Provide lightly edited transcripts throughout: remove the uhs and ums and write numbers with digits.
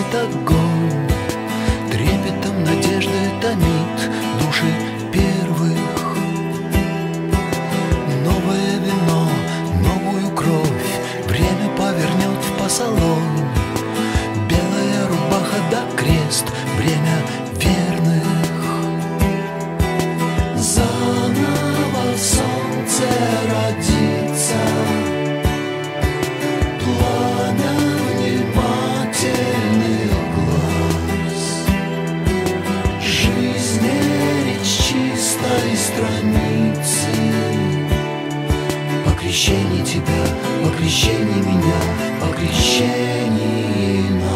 горит огонь, трепетом надежды томит души первых. Новое вино, новую кровь время повернет в посолонь. Белая рубаха да крест, время верных. Заново солнце родится, пламя внимательных глаз. Жизнь речь чистой страницы. О крещении тебя, о крещении меня, о крещении нас.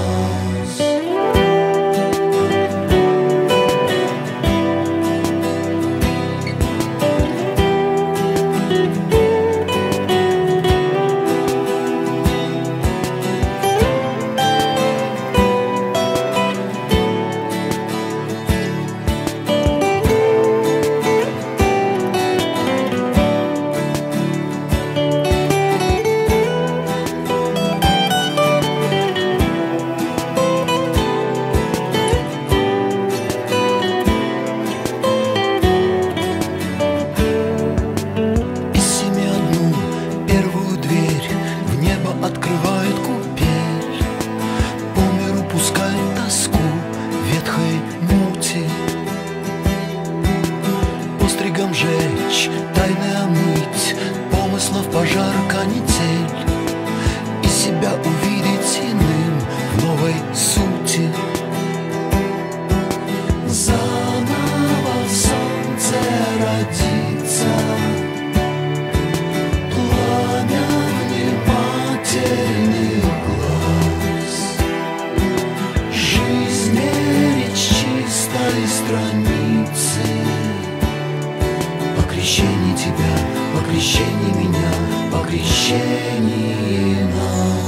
Открывает купель, по миру пускает тоску ветхой мути. Постригом жечь, тайны омыть, помыслов пожар, канитель, и себя увидеть иным в новой сути. Заново солнце родится, глаз. Жизнь речь чистой страницы. О крещении тебя, о крещении меня, о крещении нас.